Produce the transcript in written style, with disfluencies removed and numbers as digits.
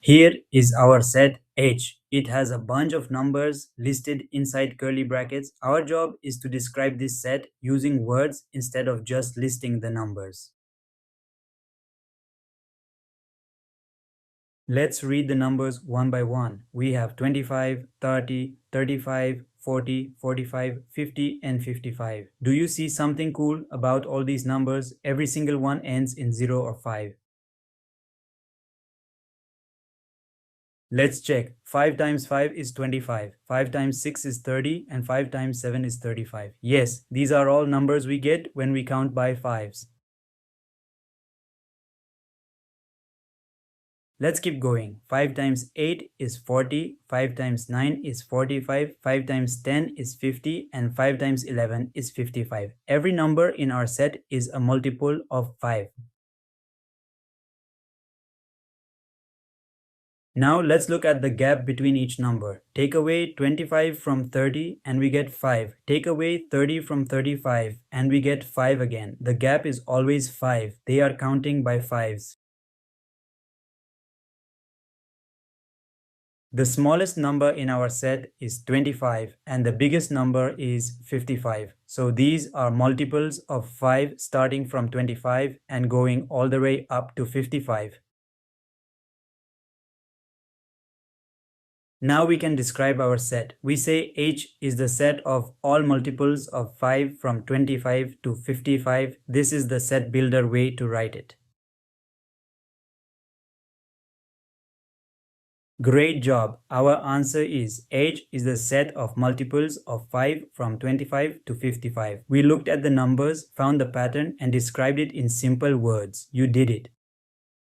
Here is our set H. It has a bunch of numbers listed inside curly brackets. Our job is to describe this set using words instead of just listing the numbers. Let's read the numbers one by one. We have 25, 30, 35, 40, 45, 50, and 55. Do you see something cool about all these numbers? Every single one ends in 0 or 5. Let's check. 5 times 5 is 25, 5 times 6 is 30, and 5 times 7 is 35. Yes, these are all numbers we get when we count by fives. Let's keep going. 5 times 8 is 40, 5 times 9 is 45, 5 times 10 is 50, and 5 times 11 is 55. Every number in our set is a multiple of 5. Now let's look at the gap between each number. Take away 25 from 30 and we get 5. Take away 30 from 35 and we get 5 again. The gap is always 5. They are counting by fives. The smallest number in our set is 25 and the biggest number is 55. So these are multiples of 5 starting from 25 and going all the way up to 55. Now we can describe our set. We say H is the set of all multiples of 5 from 25 to 55. This is the set builder way to write it. Great job! Our answer is H is the set of multiples of 5 from 25 to 55. We looked at the numbers, found the pattern, and described it in simple words. You did it.